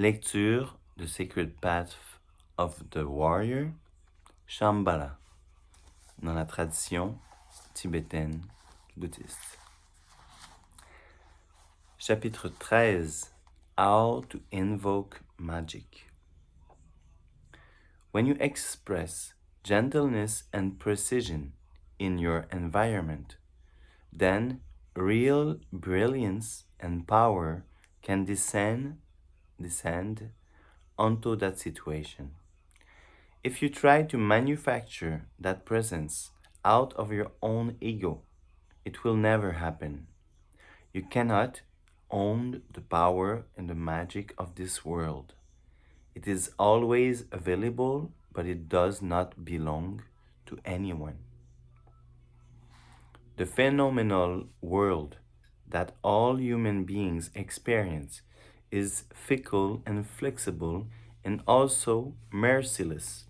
Lecture The Sacred Path of the Warrior, Shambhala, dans la tradition tibétaine bouddhiste. Chapitre 13. How to Invoke Magic. When you express gentleness and precision in your environment, then real brilliance and power can descend onto that situation. If you try to manufacture that presence out of your own ego, it will never happen. You cannot own the power and the magic of this world. It is always available, but it does not belong to anyone. The phenomenal world that all human beings experience is fickle and flexible and also merciless.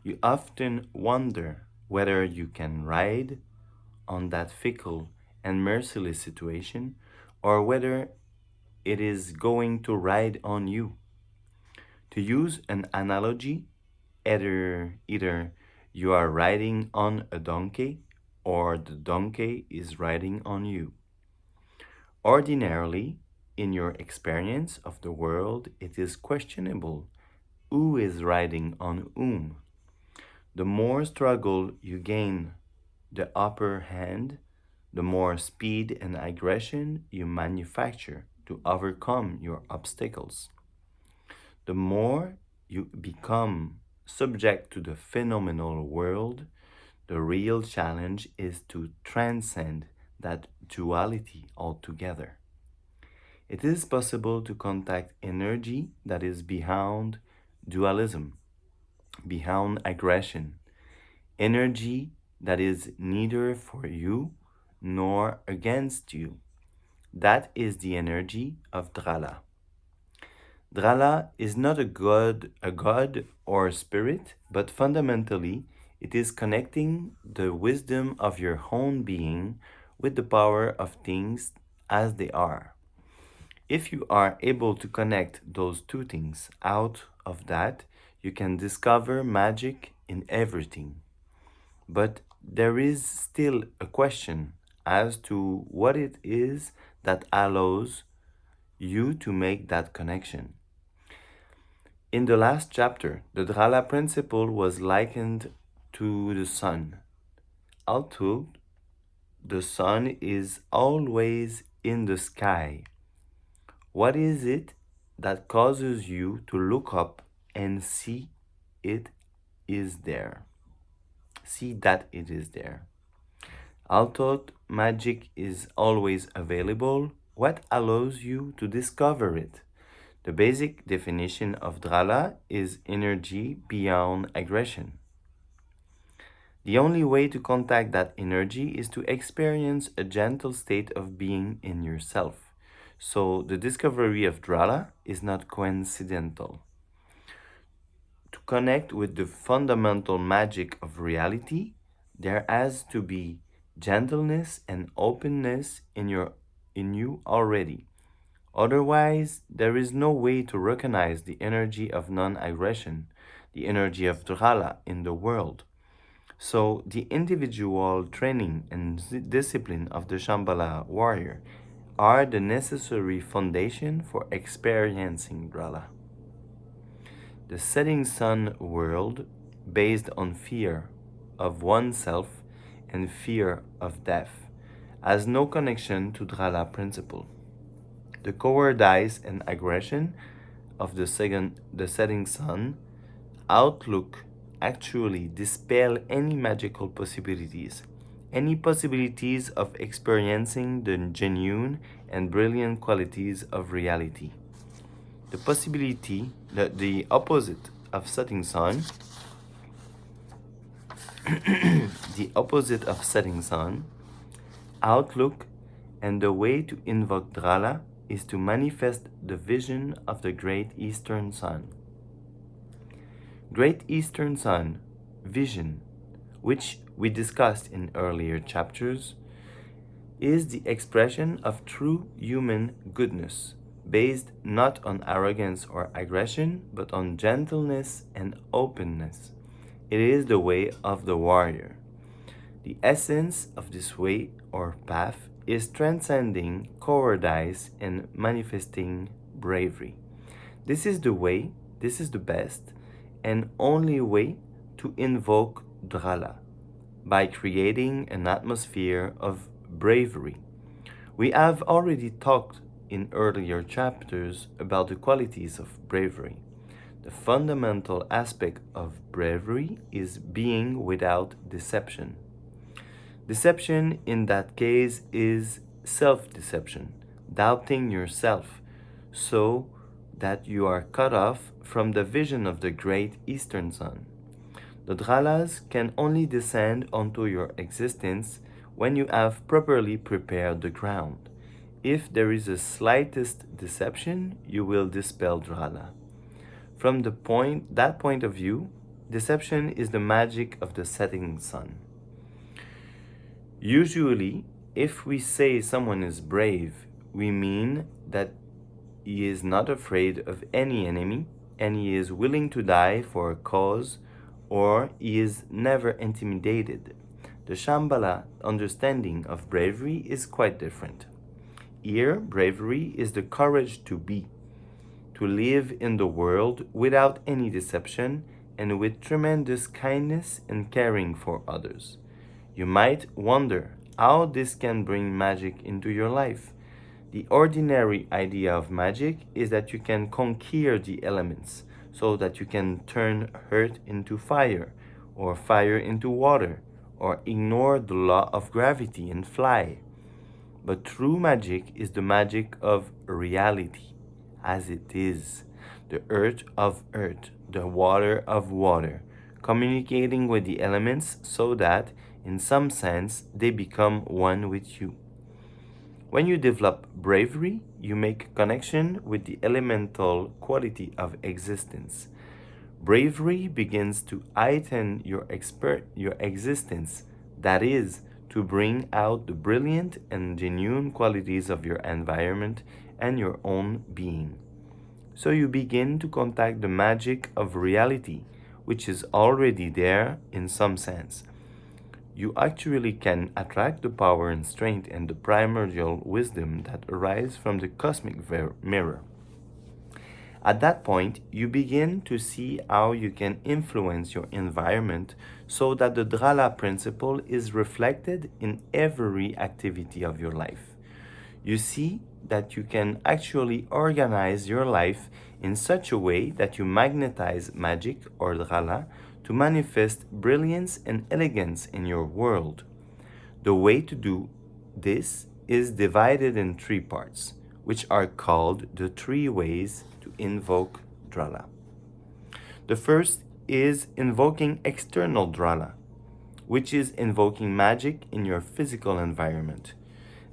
You often wonder whether you can ride on that fickle and merciless situation or whether it is going to ride on you. To use an analogy, either you are riding on a donkey or the donkey is riding on you. Ordinarily, in your experience of the world, it is questionable who is riding on whom. The more struggle you gain the upper hand, the more speed and aggression you manufacture to overcome your obstacles. The more you become subject to the phenomenal world, the real challenge is to transcend that duality altogether. It is possible to contact energy that is beyond dualism, beyond aggression, energy that is neither for you nor against you. That is the energy of Drala. Drala is not a god or a spirit, but fundamentally it is connecting the wisdom of your own being with the power of things as they are. If you are able to connect those two things out of that, you can discover magic in everything. But there is still a question as to what it is that allows you to make that connection. In the last chapter, the Drala principle was likened to the sun. Although the sun is always in the sky, what is it that causes you to look up and see it is there? See that it is there. Although magic is always available, what allows you to discover it? The basic definition of Drala is energy beyond aggression. The only way to contact that energy is to experience a gentle state of being in yourself. So the discovery of Drala is not coincidental. To connect with the fundamental magic of reality, there has to be gentleness and openness in you already. Otherwise, there is no way to recognize the energy of non-aggression, the energy of Drala in the world. So, the individual training and discipline of the Shambhala warrior are the necessary foundation for experiencing Drala. The setting sun world, based on fear of oneself and fear of death, has no connection to Drala principle. The cowardice and aggression of the setting sun outlook actually dispel any magical possibilities, any possibilities of experiencing the genuine and brilliant qualities of reality. The possibility that the opposite of setting sun, the opposite of setting sun, outlook, and the way to invoke Drala is to manifest the vision of the Great Eastern Sun. Great Eastern Sun vision, which we discussed in earlier chapters, is the expression of true human goodness, based not on arrogance or aggression, but on gentleness and openness. It is the way of the warrior. The essence of this way or path is transcending cowardice and manifesting bravery. This is the way, this is the best and only way to invoke Drala by creating an atmosphere of bravery. We have already talked in earlier chapters about the qualities of bravery. The fundamental aspect of bravery is being without deception. Deception in that case is self deception, doubting yourself, so that you are cut off from the vision of the great eastern sun. The Dralas can only descend onto your existence when you have properly prepared the ground. If there is the slightest deception, you will dispel Drala. From that point of view, deception is the magic of the setting sun. Usually, if we say someone is brave, we mean that he is not afraid of any enemy and he is willing to die for a cause, or he is never intimidated. The Shambhala understanding of bravery is quite different. Here, bravery is the courage to be, to live in the world without any deception and with tremendous kindness and caring for others. You might wonder how this can bring magic into your life. The ordinary idea of magic is that you can conquer the elements, so that you can turn earth into fire, or fire into water, or ignore the law of gravity and fly. But true magic is the magic of reality, as it is, the earth of earth, the water of water, communicating with the elements so that, in some sense, they become one with you. When you develop bravery, you make connection with the elemental quality of existence. Bravery begins to heighten your existence, that is, to bring out the brilliant and genuine qualities of your environment and your own being. So you begin to contact the magic of reality, which is already there in some sense. You actually can attract the power and strength and the primordial wisdom that arise from the cosmic mirror. At that point, you begin to see how you can influence your environment so that the Drala principle is reflected in every activity of your life. You see that you can actually organize your life in such a way that you magnetize magic or Drala to manifest brilliance and elegance in your world. The way to do this is divided in three parts, which are called the three ways to invoke Drala. The first is invoking external Drala, which is invoking magic in your physical environment.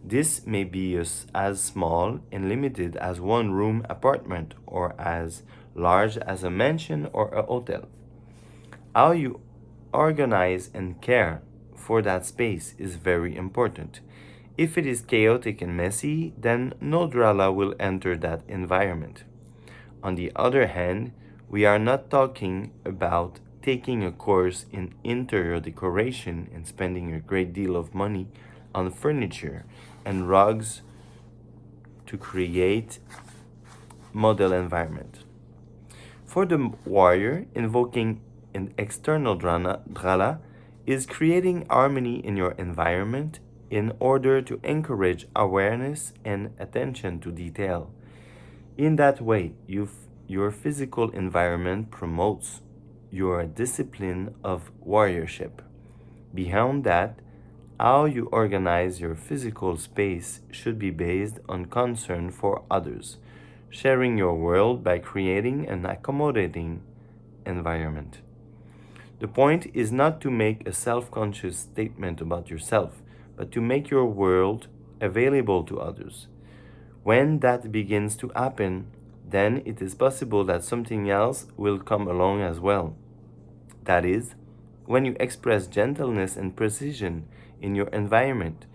This may be as small and limited as one room apartment or as large as a mansion or a hotel. How you organize and care for that space is very important. If it is chaotic and messy, then no Drala will enter that environment. On the other hand, we are not talking about taking a course in interior decoration and spending a great deal of money on furniture and rugs to create model environment. For the warrior, invoking an external Drala is creating harmony in your environment in order to encourage awareness and attention to detail. In that way, your physical environment promotes your discipline of warriorship. Beyond that, how you organize your physical space should be based on concern for others, sharing your world by creating an accommodating environment. The point is not to make a self-conscious statement about yourself, but to make your world available to others. When that begins to happen, then it is possible that something else will come along as well. That is, when you express gentleness and precision in your environment,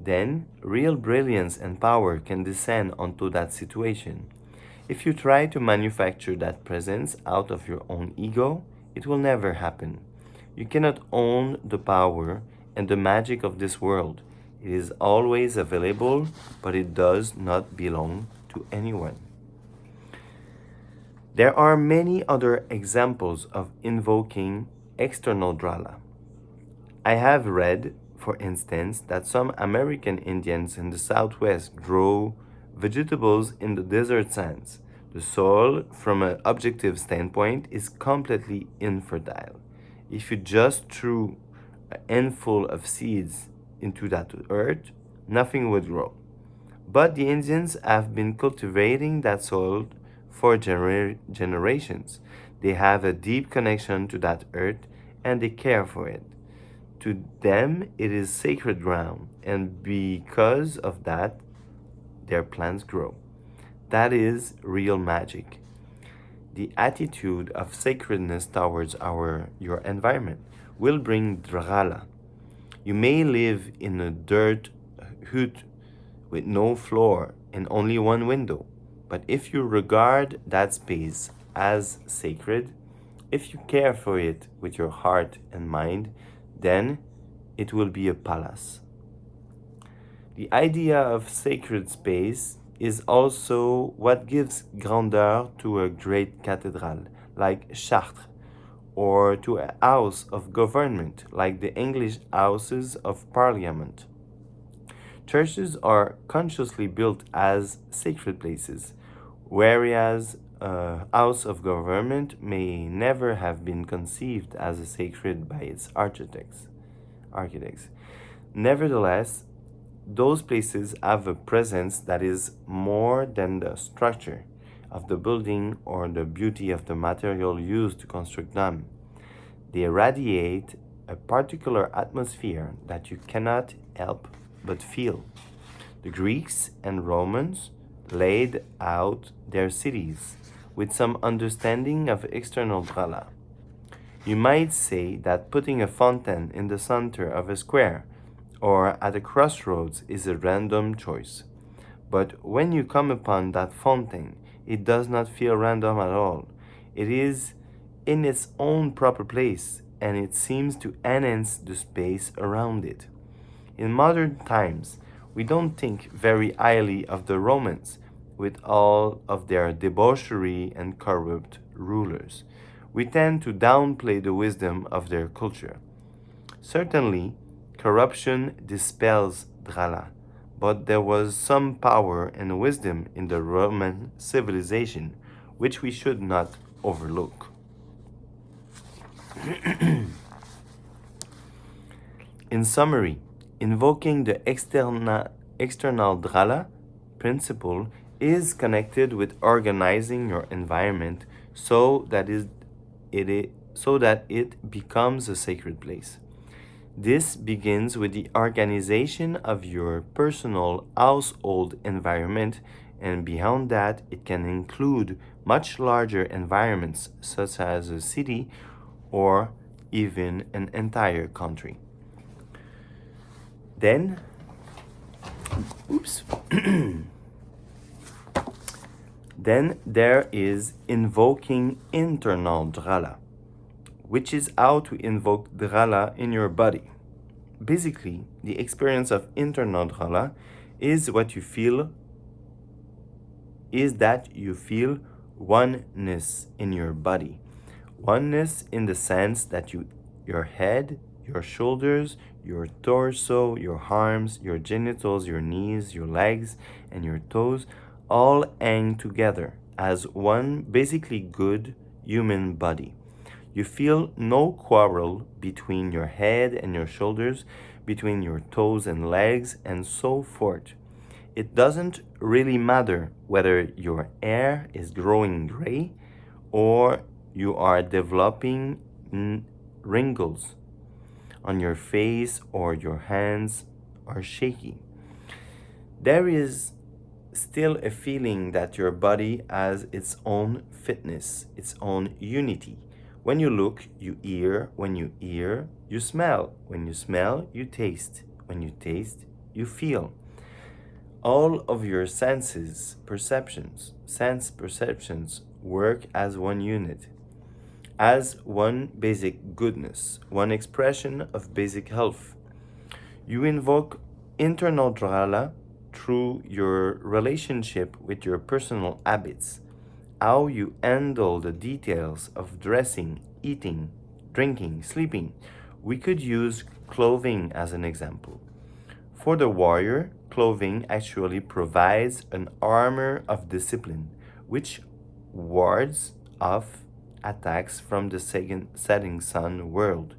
then real brilliance and power can descend onto that situation. If you try to manufacture that presence out of your own ego, it will never happen. You cannot own the power and the magic of this world. It is always available, but it does not belong to anyone. There are many other examples of invoking external drala. I have read, for instance, that some American Indians in the Southwest grow vegetables in the desert sands. The soil, from an objective standpoint, is completely infertile. If you just threw a handful of seeds into that earth, nothing would grow. But the Indians have been cultivating that soil for generations. They have a deep connection to that earth and they care for it. To them, it is sacred ground, and because of that, their plants grow. That is real magic. The attitude of sacredness towards your environment will bring drala. You may live in a dirt hut with no floor and only one window, but if you regard that space as sacred, if you care for it with your heart and mind, then it will be a palace. The idea of sacred space is also what gives grandeur to a great cathedral like Chartres, or to a house of government like the English Houses of Parliament. Churches are consciously built as sacred places, whereas a house of government may never have been conceived as a sacred by its architects. Nevertheless, those places have a presence that is more than the structure of the building or the beauty of the material used to construct them. They radiate a particular atmosphere that you cannot help but feel. The Greeks and Romans laid out their cities with some understanding of external drala. You might say that putting a fountain in the center of a square or at a crossroads is a random choice. But when you come upon that fountain, it does not feel random at all. It is in its own proper place and it seems to enhance the space around it. In modern times, we don't think very highly of the Romans with all of their debauchery and corrupt rulers. We tend to downplay the wisdom of their culture. Certainly, corruption dispels drala, but there was some power and wisdom in the Roman civilization which we should not overlook. In summary, invoking the external drala principle is connected with organizing your environment so that it becomes a sacred place. This begins with the organization of your personal household environment, and beyond that, it can include much larger environments such as a city or even an entire country. Then, then there is invoking internal drala, which is how to invoke drala in your body. Basically, the experience of internal drala is that you feel oneness in your body. Oneness in the sense that your head, your shoulders, your torso, your arms, your genitals, your knees, your legs, and your toes all hang together as one basically good human body. You feel no quarrel between your head and your shoulders, between your toes and legs, and so forth. It doesn't really matter whether your hair is growing gray or you are developing wrinkles on your face or your hands are shaky. There is still a feeling that your body has its own fitness, its own unity. When you look, you hear. When you hear, you smell. When you smell, you taste. When you taste, you feel. All of your sense perceptions work as one unit, as one basic goodness, one expression of basic health. You invoke internal dhrala through your relationship with your personal habits, how you handle the details of dressing, eating, drinking, sleeping. We could use clothing as an example. For the warrior, clothing actually provides an armor of discipline, which wards off attacks from the setting sun world.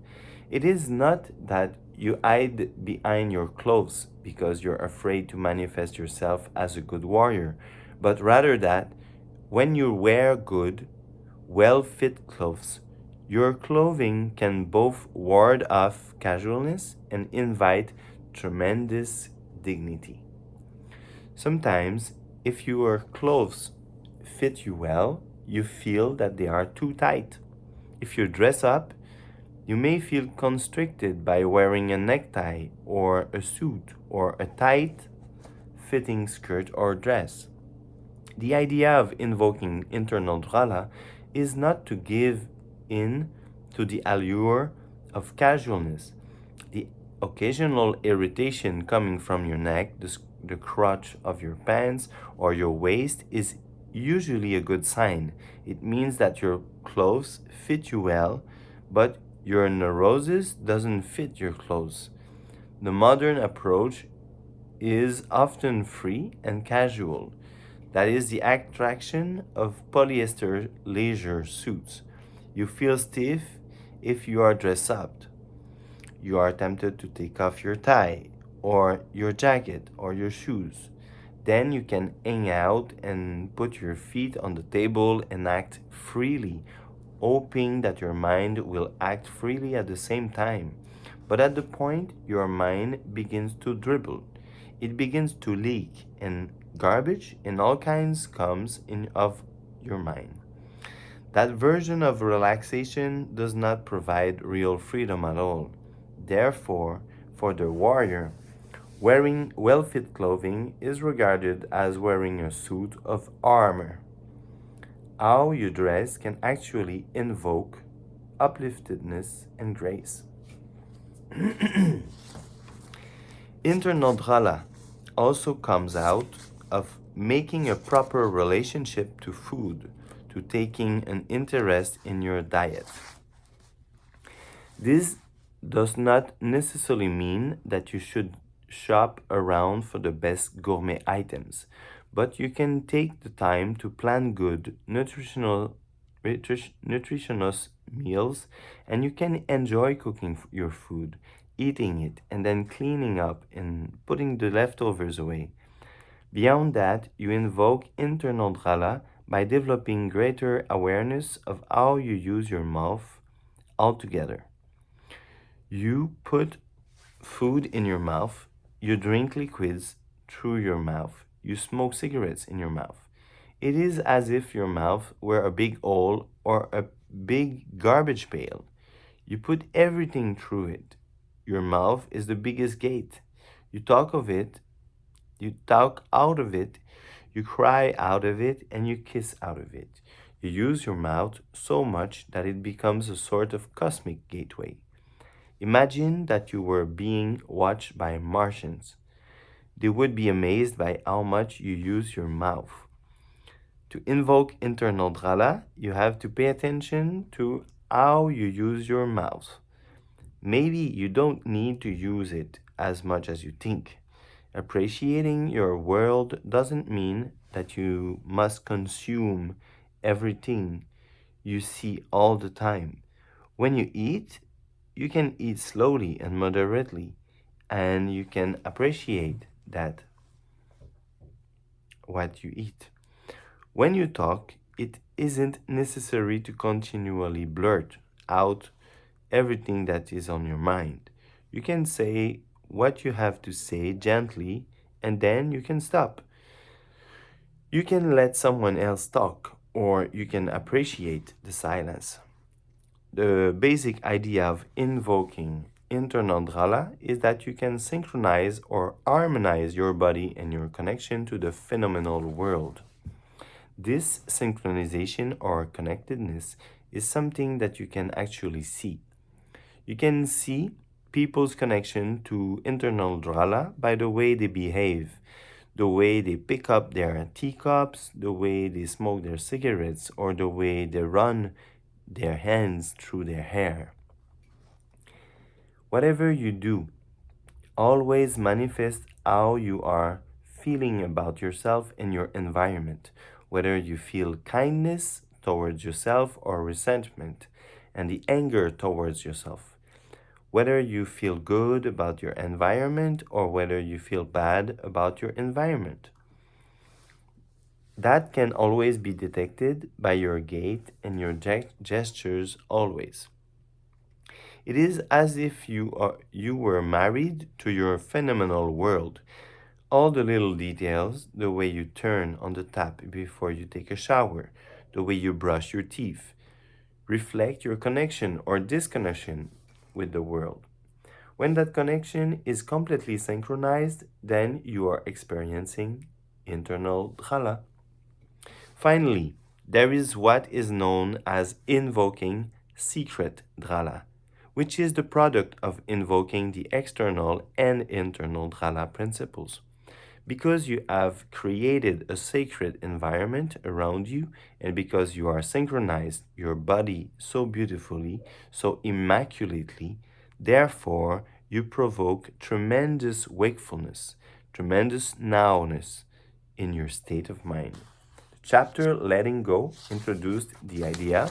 It is not that you hide behind your clothes because you're afraid to manifest yourself as a good warrior, but rather that when you wear good, well fit clothes, your clothing can both ward off casualness and invite tremendous dignity. Sometimes, if your clothes fit you well, you feel that they are too tight. If you dress up, you may feel constricted by wearing a necktie or a suit or a tight fitting skirt or dress. The idea of invoking internal dhrala is not to give in to the allure of casualness. The occasional irritation coming from your neck, the crotch of your pants, or your waist is usually a good sign. It means that your clothes fit you well, but your neurosis doesn't fit your clothes. The modern approach is often free and casual. That is the attraction of polyester leisure suits. You feel stiff if you are dressed up. You are tempted to take off your tie or your jacket or your shoes. Then you can hang out and put your feet on the table and act freely, hoping that your mind will act freely at the same time. But at the point your mind begins to dribble, it begins to leak, and garbage and all kinds comes in of your mind. That version of relaxation does not provide real freedom at all. Therefore, for the warrior, wearing well fit clothing is regarded as wearing a suit of armor. How you dress can actually invoke upliftedness and grace. Internal dhrala also comes out of making a proper relationship to food, to taking an interest in your diet. This does not necessarily mean that you should shop around for the best gourmet items, but you can take the time to plan good, nutritious meals, and you can enjoy cooking your food, eating it, and then cleaning up and putting the leftovers away. Beyond that, you invoke internal dhrala by developing greater awareness of how you use your mouth altogether. You put food in your mouth, you drink liquids through your mouth, you smoke cigarettes in your mouth. It is as if your mouth were a big hole or a big garbage pail. You put everything through it. Your mouth is the biggest gate. You talk of it, you talk out of it, you cry out of it, and you kiss out of it. You use your mouth so much that it becomes a sort of cosmic gateway. Imagine that you were being watched by Martians. They would be amazed by how much you use your mouth. To invoke internal dhrala, you have to pay attention to how you use your mouth. Maybe you don't need to use it as much as you think. Appreciating your world doesn't mean that you must consume everything you see all the time. When you eat, you can eat slowly and moderately, and you can appreciate that what you eat. When you talk, it isn't necessary to continually blurt out everything that is on your mind. You can say what you have to say gently, and then you can stop. You can let someone else talk, or you can appreciate the silence. The basic idea of invoking internal dhala is that you can synchronize or harmonize your body and your connection to the phenomenal world. This synchronization or connectedness is something that you can actually see. You can see people's connection to internal dhala by the way they behave, the way they pick up their teacups, the way they smoke their cigarettes, or the way they run their hands through their hair. Whatever you do, always manifest how you are feeling about yourself and your environment, whether you feel kindness towards yourself or resentment and the anger towards yourself, whether you feel good about your environment or whether you feel bad about your environment. That can always be detected by your gait and your gestures always. It is as if you were married to your phenomenal world. All the little details, the way you turn on the tap before you take a shower, the way you brush your teeth, reflect your connection or disconnection with the world. When that connection is completely synchronized, then you are experiencing internal dhala. Finally, there is what is known as invoking secret dhala, which is the product of invoking the external and internal dhala principles. Because you have created a sacred environment around you, and because you are synchronized your body so beautifully, so immaculately, therefore you provoke tremendous wakefulness, tremendous nowness in your state of mind. Chapter Letting Go introduced the idea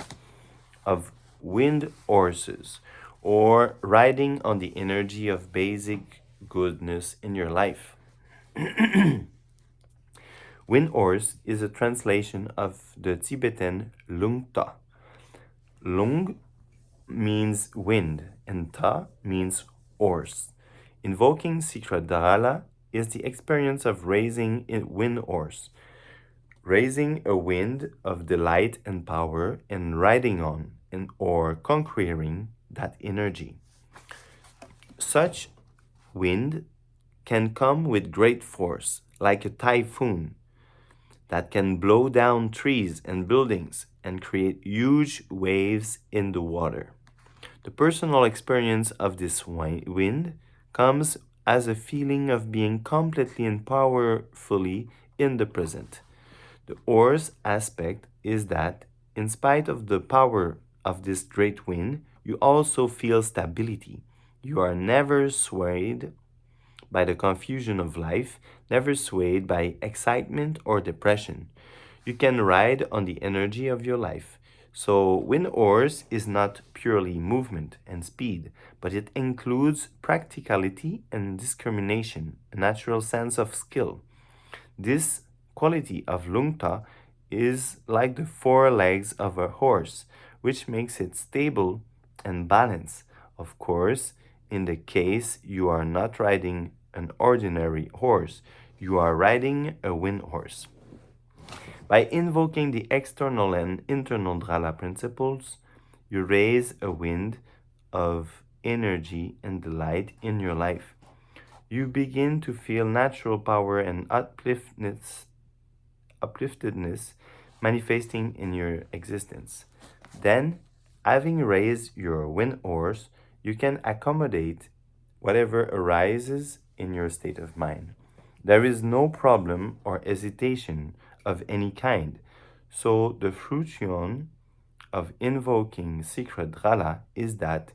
of wind horses or riding on the energy of basic goodness in your life. Wind horse is a translation of the Tibetan Lung Ta. Lung means wind and Ta means horse. Invoking secret dhala is the experience of raising a wind horse, raising a wind of delight and power and riding on and or conquering that energy. Such wind can come with great force, like a typhoon, that can blow down trees and buildings and create huge waves in the water. The personal experience of this wind comes as a feeling of being completely and powerfully in the present. The horse aspect is that, in spite of the power of this great wind, you also feel stability. You are never swayed by the confusion of life, never swayed by excitement or depression. You can ride on the energy of your life. So, wind horse is not purely movement and speed, but it includes practicality and discrimination, a natural sense of skill. This quality of lungta is like the four legs of a horse, which makes it stable and balanced. Of course, in the case you are not riding an ordinary horse, you are riding a wind horse. By invoking the external and internal dhala principles, you raise a wind of energy and delight in your life. You begin to feel natural power and upliftedness manifesting in your existence. Then, having raised your wind horse, you can accommodate whatever arises in your state of mind. There is no problem or hesitation of any kind. So, the fruition of invoking secret dhala is that,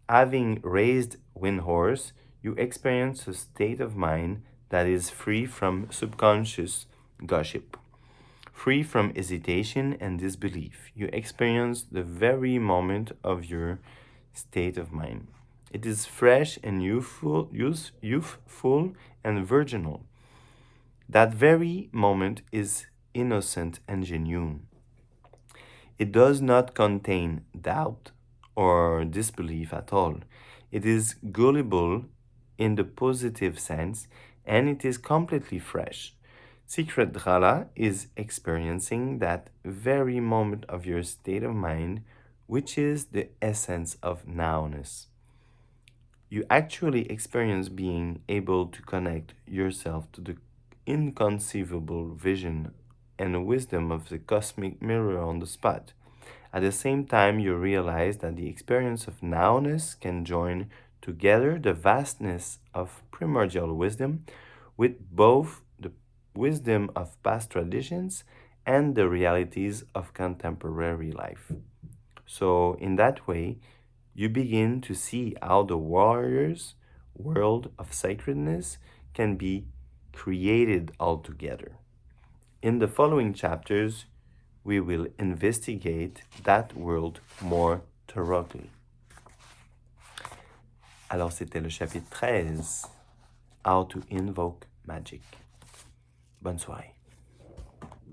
having raised wind horse, you experience a state of mind that is free from subconscious gossip, free from hesitation and disbelief. You experience the very moment of your state of mind. It is fresh and youthful and virginal. That very moment is innocent and genuine. It does not contain doubt or disbelief at all. It is gullible in the positive sense and it is completely fresh. Secret Dhala is experiencing that very moment of your state of mind, which is the essence of nowness. you actually experience being able to connect yourself to the inconceivable vision and wisdom of the cosmic mirror on the spot. At the same time, you realize that the experience of nowness can join together the vastness of primordial wisdom with both the wisdom of past traditions and the realities of contemporary life. So, in that way, you begin to see how the warrior's world of sacredness can be created altogether. In the following chapters, we will investigate that world more thoroughly. Alors, c'était le chapitre 13, How to Invoke Magic. Bonne soirée.